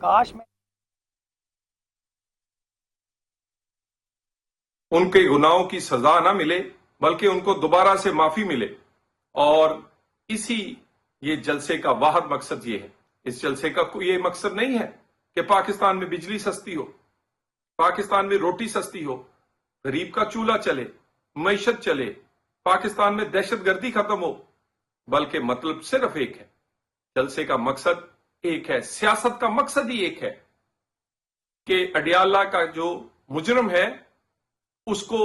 کاش میں ان کے گناہوں کی سزا نہ ملے بلکہ ان کو دوبارہ سے معافی ملے، اور اسی یہ جلسے کا واحد مقصد یہ ہے۔ اس جلسے کا کوئی یہ مقصد نہیں ہے کہ پاکستان میں بجلی سستی ہو، پاکستان میں روٹی سستی ہو، غریب کا چولہا چلے، معیشت چلے، پاکستان میں دہشت گردی ختم ہو، بلکہ مطلب صرف ایک ہے، جلسے کا مقصد ایک ہے، سیاست کا مقصد ہی ایک ہے کہ اڈیالہ کا جو مجرم ہے اس کو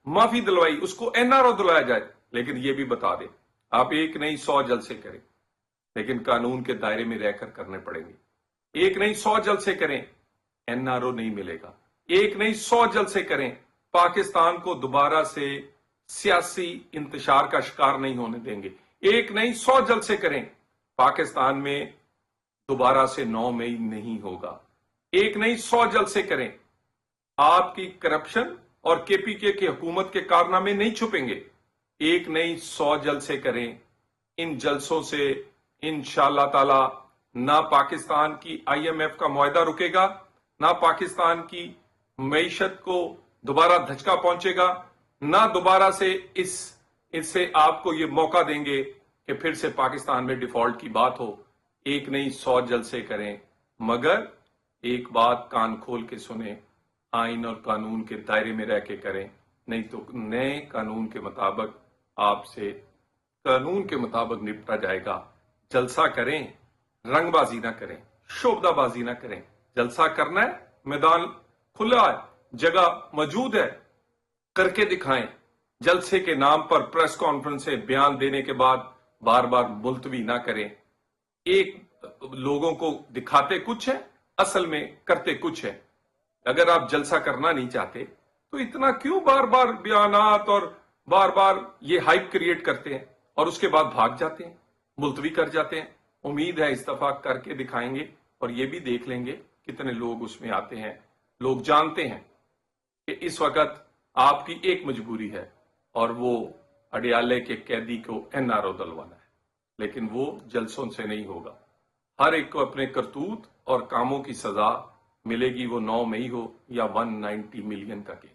معافی دلوائی، اس کو این آر او دلایا جائے۔ لیکن یہ بھی بتا دیں، آپ ایک نہیں 100 جلسے کریں لیکن قانون کے دائرے میں رہ کر کرنے پڑیں گے۔ ایک نہیں 100 جلسے کریں، این آر او نہیں ملے گا۔ ایک نہیں 100 جلسے کریں، پاکستان کو دوبارہ سے سیاسی انتشار کا شکار نہیں ہونے دیں گے۔ ایک نہیں 100 جلسے کریں، پاکستان میں دوبارہ سے 9 مئی نہیں ہوگا۔ ایک نہیں 100 جلسے کریں، آپ کی کرپشن اور کے پی کے حکومت کے کارنامے نہیں چھپیں گے۔ ایک نہیں 100 جلسے کریں، ان جلسوں سے انشاءاللہ تعالی نہ پاکستان کی آئی ایم ایف کا معاہدہ رکے گا، نہ پاکستان کی معیشت کو دوبارہ دھچکا پہنچے گا، نہ دوبارہ سے اس سے آپ کو یہ موقع دیں گے کہ پھر سے پاکستان میں ڈیفالٹ کی بات ہو۔ ایک نہیں 100 جلسے کریں، مگر ایک بات کان کھول کے سنیں، آئین اور قانون کے دائرے میں رہ کے کریں، نہیں تو نئے قانون کے مطابق آپ سے قانون کے مطابق نپٹا جائے گا۔ جلسہ کریں، رنگ بازی نہ کریں، شعبدہ بازی نہ کریں۔ جلسہ کرنا ہے، میدان کھلا ہے، جگہ موجود ہے، کر کے دکھائیں۔ جلسے کے نام پر پریس کانفرنس سے بیان دینے کے بعد بار بار ملتوی نہ کریں۔ ایک لوگوں کو دکھاتے کچھ ہے، اصل میں کرتے کچھ ہے۔ اگر آپ جلسہ کرنا نہیں چاہتے تو اتنا کیوں بار بار بیانات اور بار بار یہ ہائپ کریٹ کرتے ہیں اور اس کے بعد بھاگ جاتے ہیں، ملتوی کر جاتے ہیں۔ امید ہے اس دفعہ کر کے دکھائیں گے، اور یہ بھی دیکھ لیں گے کتنے لوگ اس میں آتے ہیں۔ لوگ جانتے ہیں کہ اس وقت آپ کی ایک مجبوری ہے، اور وہ اڈیالے کے قیدی کو این آر او دلوانا ہے، لیکن وہ جلسوں سے نہیں ہوگا۔ ہر ایک کو اپنے کرتوت اور کاموں کی سزا ملے گی، وہ 9 مئی ہو یا 190 ملین کا کیس۔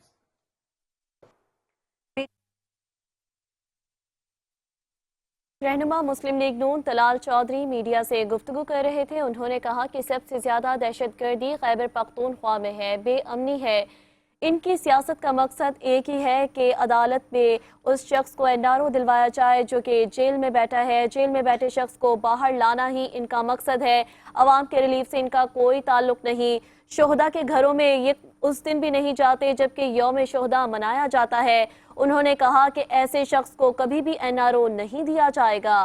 رہنما مسلم لیگ نون طلال چودھری میڈیا سے گفتگو کر رہے تھے۔ انہوں نے کہا کہ سب سے زیادہ دہشت گردی خیبر پختونخوا میں ہے، بے امنی ہے۔ ان کی سیاست کا مقصد ایک ہی ہے کہ عدالت میں اس شخص کو این آر او دلوایا جائے جو کہ جیل میں بیٹھا ہے۔ جیل میں بیٹھے شخص کو باہر لانا ہی ان کا مقصد ہے۔ عوام کے ریلیف سے ان کا کوئی تعلق نہیں۔ شہداء کے گھروں میں یہ اس دن بھی نہیں جاتے جبکہ یوم شہداء منایا جاتا ہے۔ انہوں نے کہا کہ ایسے شخص کو کبھی بھی این آر او نہیں دیا جائے گا۔